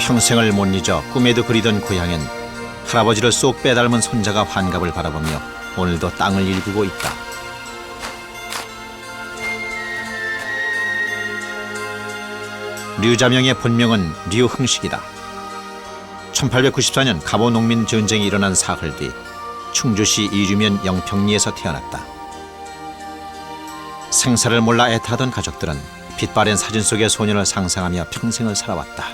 평생을 못 잊어 꿈에도 그리던 고향엔 할아버지를 쏙 빼닮은 손자가 환갑을 바라보며 오늘도 땅을 일구고 있다. 류자명의 본명은 류흥식이다. 1894년 갑오 농민 전쟁이 일어난 사흘 뒤 충주시 이주면 영평리에서 태어났다. 생사를 몰라 애타던 가족들은 빛바랜 사진 속의 소년을 상상하며 평생을 살아왔다.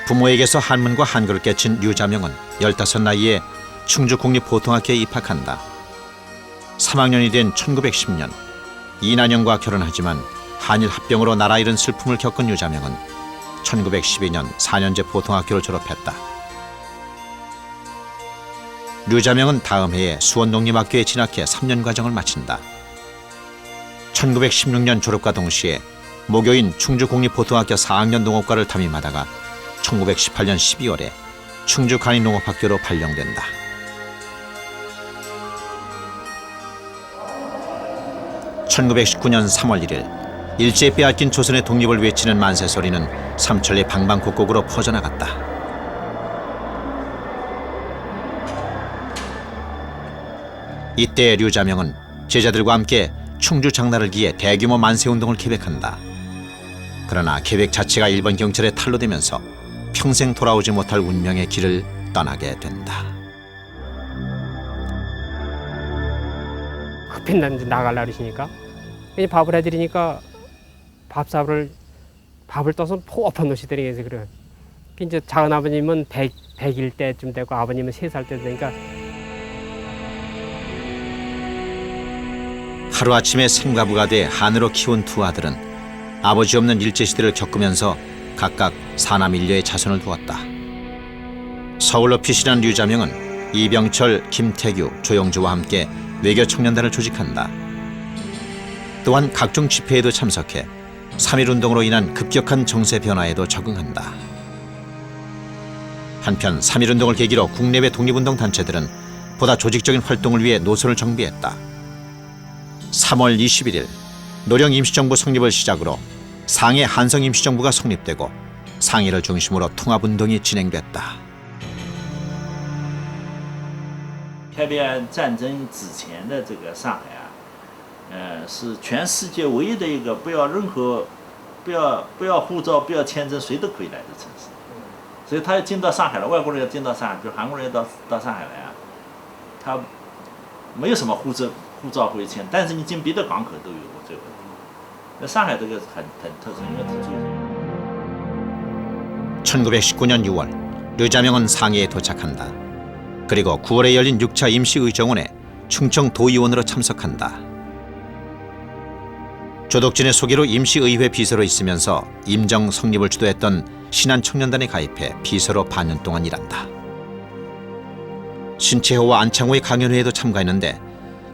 부모에게서 한문과 한글을 깨친 류자명은 15 나이에 충주국립보통학교에 입학한다. 3학년이 된 1910년 이난영과 결혼하지만 한일 합병으로 나라 잃은 슬픔을 겪은 류자명은 1912년 4년제 보통학교를 졸업했다. 류자명은 다음 해에 수원농림학교에 진학해 3년 과정을 마친다. 1916년 졸업과 동시에 모교인 충주국립보통학교 4학년 농업과를 담임하다가 1918년 12월에 충주간이농업학교로 발령된다. (1919년 3월 1일) 일제에 빼앗긴 조선의 독립을 외치는 만세 소리는 삼천리 방방곡곡으로 퍼져나갔다. 이때 류자명은 제자들과 함께 충주 장날을 기해 대규모 만세운동을 계획한다. 그러나 계획 자체가 일본 경찰에 탄로되면서 평생 돌아오지 못할 운명의 길을 떠나게 된다. 급히 나가려고 그러시니까 밥을 해드리니까 밥을 떠서 포 엎어 놓으시더니 그래요. 이제 작은 아버님은 100일 때쯤 되고 아버님은 3살 때 되니까 하루아침에 생과부가 돼 한으로 키운 두 아들은 아버지 없는 일제시대를 겪으면서 각각 사남 일녀의 자손을 두었다. 서울로 피신한 류자명은 이병철, 김태규, 조영주와 함께 외교 청년단을 조직한다. 또한 각종 집회에도 참석해 3.1운동으로 인한 급격한 정세 변화에도 적응한다. 한편 3.1운동을 계기로 국내외 독립운동 단체들은 보다 조직적인 활동을 위해 노선을 정비했다. 3월 21일 노령 임시정부 성립을 시작으로 상해 한성 임시정부가 성립되고 상해를 중심으로 통합운동이 진행됐다. 太平洋战争之前的这个上海是全世界唯一的一个不要护照、不要签证，谁都可以来的城市。所以他要进到上海了，外国人要进到上海，比如韩国人要到上海来他没有什么护照会签，但是你进别的港口都有这个。那上海这个很特殊，因为它注意。 1919년 6월 류자명은 상해에 도착한다. 그리고 9월에 열린 6차 임시의정원에 충청 도의원으로 참석한다. 조덕진의 소개로 임시의회 비서로 있으면서 임정 성립을 주도했던 신한청년단에 가입해 비서로 반년 동안 일한다. 신채호와 안창호의 강연회에도 참가했는데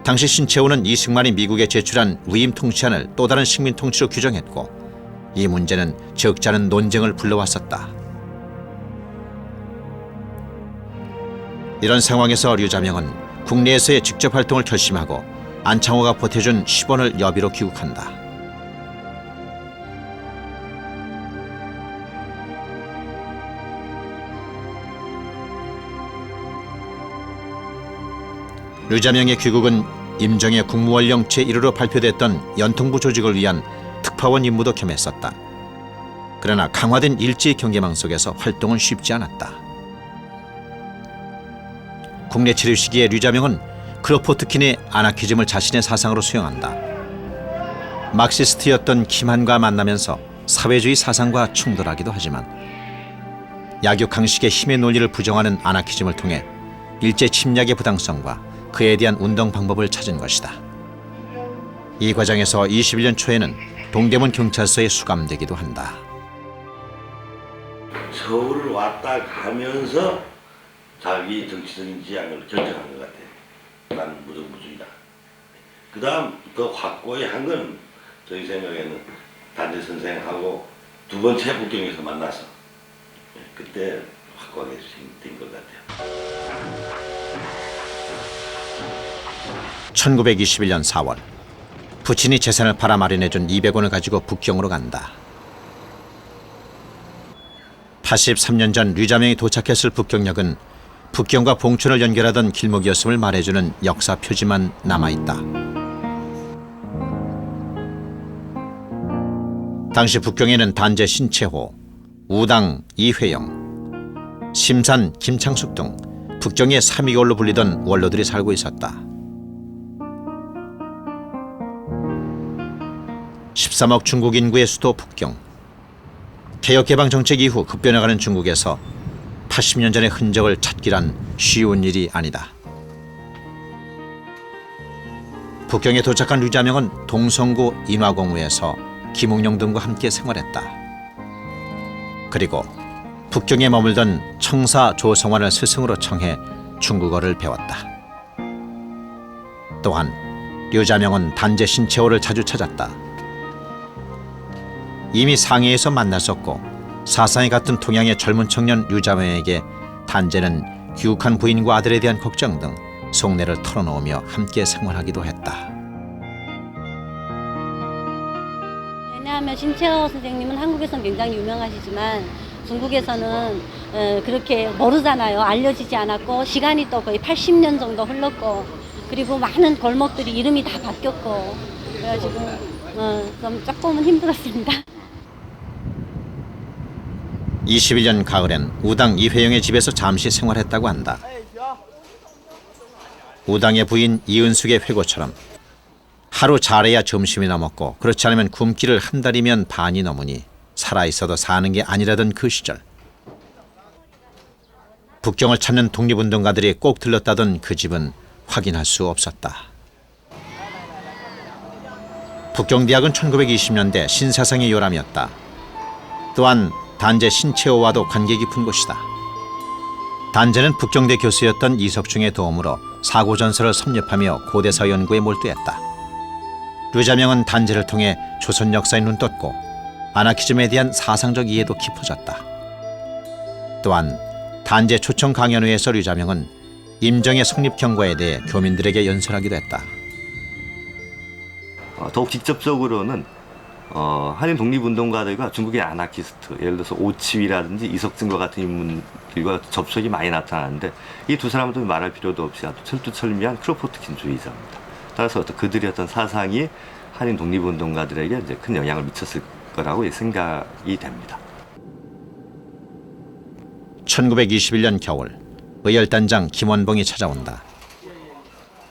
당시 신채호는 이승만이 미국에 제출한 위임 통치안을 또 다른 식민 통치로 규정했고 이 문제는 적지 않은 논쟁을 불러왔었다. 이런 상황에서 류자명은 국내에서의 직접 활동을 결심하고 안창호가 보태준 10원을 여비로 귀국한다. 류자명의 귀국은 임정의 국무원령 제1호로 발표됐던 연통부 조직을 위한 특파원 임무도 겸했었다. 그러나 강화된 일제의 경계망 속에서 활동은 쉽지 않았다. 국내 체류 시기에 류자명은 크로포트킨의 아나키즘을 자신의 사상으로 수용한다. 막시스트였던 김한과 만나면서 사회주의 사상과 충돌하기도 하지만 약육강식의 힘의 논리를 부정하는 아나키즘을 통해 일제 침략의 부당성과 그에 대한 운동 방법을 찾은 것이다. 이 과정에서 21년 초에는 동대문 경찰서에 수감되기도 한다. 서울을 왔다 가면서 자기 정치적인 지향을 결정한 것 같아. 나는 무정부주의다. 그 다음 더 확고히 한 건 저희 생각에는 단재 선생하고 두 번째 북경에서 만나서 그때 확고하게 된 것 같아요. 1921년 4월 부친이 재산을 팔아 마련해준 200원을 가지고 북경으로 간다. 83년 전 류자명이 도착했을 북경역은 북경과 봉천을 연결하던 길목이었음을 말해주는 역사 표지만 남아있다. 당시 북경에는 단제 신채호, 우당 이회영, 심산 김창숙 등 북경의 삼위골로 불리던 원로들이 살고 있었다. 13억 중국 인구의 수도 북경. 개혁개방 정책 이후 급변해가는 중국에서 80년 전의 흔적을 찾기란 쉬운 일이 아니다. 북경에 도착한 류자명은 동성구 인화공우에서 김웅룡 등과 함께 생활했다. 그리고 북경에 머물던 청사 조성환을 스승으로 청해 중국어를 배웠다. 또한 류자명은 단제 신채호를 자주 찾았다. 이미 상해에서 만났었고 사상이 같은 동양의 젊은 청년 류자명에게 단제는 귀국한 부인과 아들에 대한 걱정 등 속내를 털어놓으며 함께 생활하기도 했다. 왜냐하면 신채호 선생님은 한국에서는 굉장히 유명하시지만 중국에서는 그렇게 모르잖아요. 알려지지 않았고 시간이 또 거의 80년 정도 흘렀고 그리고 많은 골목들이 이름이 다 바뀌었고 그래가지고 좀 조금은 힘들었습니다. 21년 가을엔 우당 이회영의 집에서 잠시 생활했다고 한다. 우당의 부인 이은숙의 회고처럼 하루 잘해야 점심이나 먹고 그렇지 않으면 굶기를 한 달이면 반이 넘으니 살아있어도 사는 게 아니라던 그 시절. 북경을 찾는 독립운동가들이 꼭 들렀다던 그 집은 확인할 수 없었다. 북경대학은 1920년대 신사상의 요람이었다. 또한 단제 신채호와도 관계 깊은 곳이다. 단제는 북경대 교수였던 이석중의 도움으로 사고전서를 섭렵하며 고대사 연구에 몰두했다. 류자명은 단제를 통해 조선 역사에 눈떴고 아나키즘에 대한 사상적 이해도 깊어졌다. 또한 단제 초청 강연회에서 류자명은 임정의 성립 경과에 대해 교민들에게 연설하기도 했다. 더욱 직접적으로는 한인 독립운동가들과 중국의 아나키스트, 예를 들어서 오치위라든지 이석증과 같은 인물들과 접촉이 많이 나타나는데 이 두 사람도 말할 필요도 없이 아주 철두철미한 크로포트킨주의자입니다. 따라서 그들의 어떤 사상이 한인 독립운동가들에게 이제 큰 영향을 미쳤을 거라고 생각이 됩니다. 1921년 겨울 의열단장 김원봉이 찾아온다.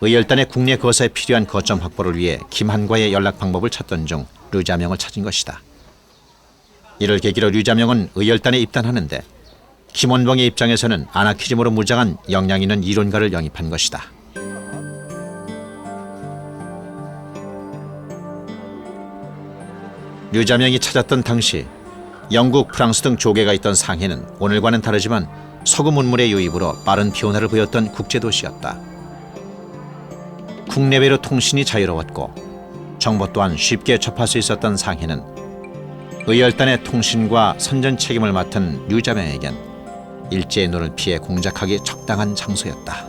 의열단의 국내 거사에 필요한 거점 확보를 위해 김한과의 연락 방법을 찾던 중 류자명을 찾은 것이다. 이를 계기로 류자명은 의열단에 입단하는데 김원봉의 입장에서는 아나키즘으로 무장한 역량 있는 이론가를 영입한 것이다. 류자명이 찾았던 당시 영국, 프랑스 등 조개가 있던 상해는 오늘과는 다르지만 서구 문물의 유입으로 빠른 변화를 보였던 국제도시였다. 국내외로 통신이 자유로웠고 정보 또한 쉽게 접할 수 있었던 상해는 의열단의 통신과 선전 책임을 맡은 류자명에겐 일제의 눈을 피해 공작하기 적당한 장소였다.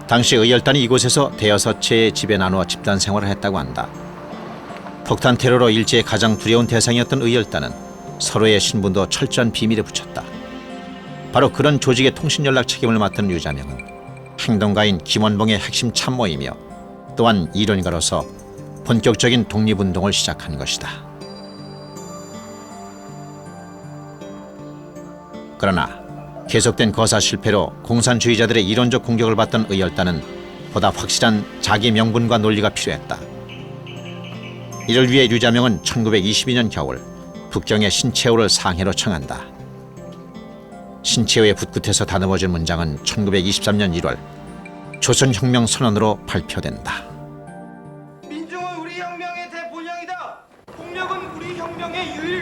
당시 의열단이 이곳에서 대여섯 채의 집에 나누어 집단 생활을 했다고 한다. 폭탄 테러로 일제의 가장 두려운 대상이었던 의열단은 서로의 신분도 철저한 비밀에 붙였다. 바로 그런 조직의 통신 연락 책임을 맡은 류자명은 행동가인 김원봉의 핵심 참모이며 또한 이론가로서 본격적인 독립운동을 시작한 것이다. 그러나 계속된 거사 실패로 공산주의자들의 이론적 공격을 받던 의열단은 보다 확실한 자기 명분과 논리가 필요했다. 이를 위해 류자명은 1922년 겨울 북경의 신채호를 상해로 청한다. 신채호의 붓끝에서 다듬어진 문장은 1923년 1월 조선혁명 선언으로 발표된다.